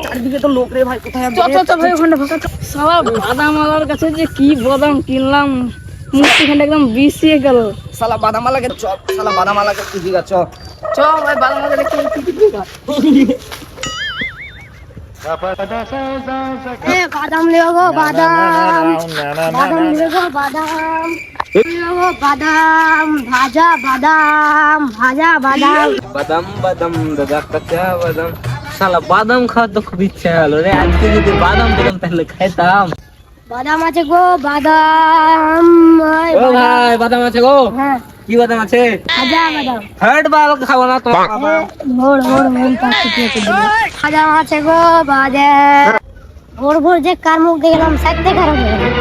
চারিদিকে তো লোক রে ভাই, কোথায় ভাই ওখানে ফাঁকা সালা বাদামালার কাছে যে কি বাদাম কিনলাম, মুখখানে একদম বিষিয়ে গেল। সালা বাদামালাকে চপ, সালা বাদামালাকে খুঁজি গা চপ ভাই বাদামালা দেখে বাদাম লিও গো বাদাম, বাদাম লিও গো বাদাম, লিও গো বাদাম, ভাজা বাদাম, ভাজা বাদাম। বাদাম বাদাম দাদা কাঁচা বাদাম। শালা বাদাম খাওয়ার তো খুব ইচ্ছা হলো রে, আজকে যদি বাদাম পেতাম তাহলে খাইতাম। বাদাম আছে গো বাদাম। ও ভাই বাদাম আছে গো? হ্যাঁ। কি বাদাম আছে? ভাজা বাদাম। হাট বাদাম খাবো না তো। ভোর ভোর মন পাখি পেতে দিল। বাদাম আছে গো বাদাম। ভোর ভোর যে কার মুখ দেখলাম সাথে খারাপ হয়ে গেল।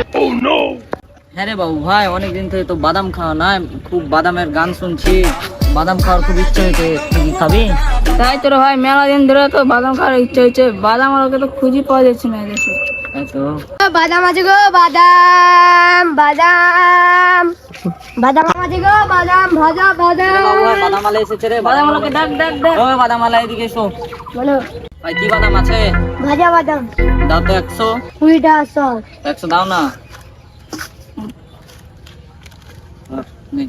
হ্যাঁ রে বাবু ভাই, অনেকদিন থেকে তো বাদাম খাওয়া নাই, খুব বাদামের গান শুনছি, বাদাম খাওয়ার খুব ইচ্ছে হয়েছে। তুই কি খাবি? তাই তো রে ভাই, মেলা দিন ধরে তো বাদাম খাওয়ার ইচ্ছা হচ্ছে, বাদাম আমাকে তো খুঁজে পাওয়া যাচ্ছে না এদেশে। তো বাদাম আছে গো বাদাম, বাদাম, বাদাম আছে গো বাদাম, ভাজা বাদাম। বাদামালা এসেছে রে, বাদামালাকে ডাক ডাক ডাক। ও বাদামালা এদিকে এসো। বলো। ভাই কি বাদাম আছে? ভাজা বাদাম। দাও তো 100। 20 টাকা সব। 100 দাও না। নেই।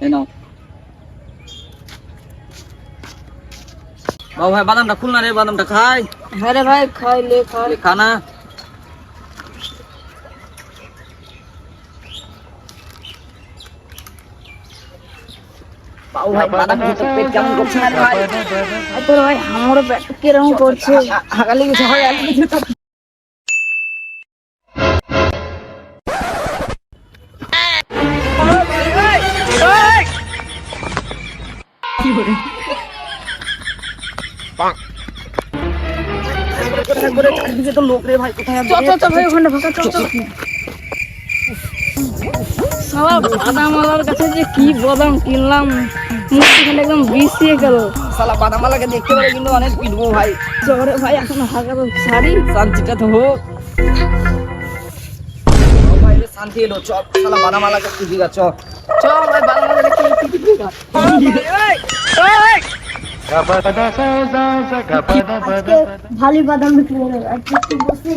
এই নাও। বাবু ভাই বাদামটা খুল না রে, বাদামটা খাই। হ্যাঁ রে ভাই, খাইলে খাই। খানা বাবু ভাই বাদাম খেতে পেট কেমন করছে না রে ভাই? তোর ভাই আমারও পেট কিরকম করছে। হাগালি গেছে ভাই, হাগালি গেছে। চারিদিকে তো লোক রে ভাই, কোথায় ভাই ওখানে ফাঁকা সালা বাদামালার কাছে যে কি বাদাম কিনলাম, মুখখানে একদম বিষিয়ে গেল। সালা বাদামালাকে দেখতে পারে কিন্তু অনেক পিটবো ভাই। জোরে ভাই এখন হাঁকা তো ছাড়ি। শান্তিটা তো হোক ভাই রে, শান্তি এলো চপ, সালা বাদামালাকে খুঁজি গা চপ ভাই বাদামালা দেখে আজকে ভালোই বাদাম বিক্রি হলো। আজকে একটু বসে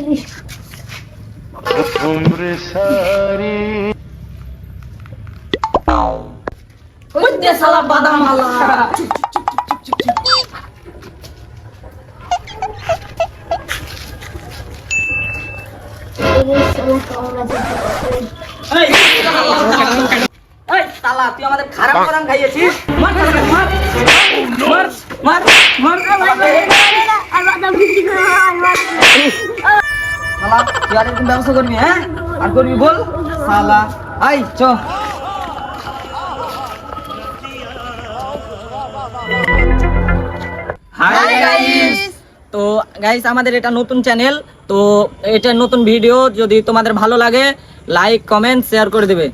সালা বাদামালা। এই শালা, তুই আমাদের খারাপ বাদাম খাইয়েছিস। মার শালাকে, মার মার মার মার বাদাম বিক্রি করে শালা, তুই আর একদিন ব্যবসা করবি? হ্যাঁ, আর করবি বল শালা। আই চ। হাই গাইস, তো গাইস আমাদের এটা নতুন চ্যানেল, তো এটা নতুন ভিডিও, যদি তোমাদের ভালো লাগে লাইক কমেন্ট শেয়ার করে দেবে।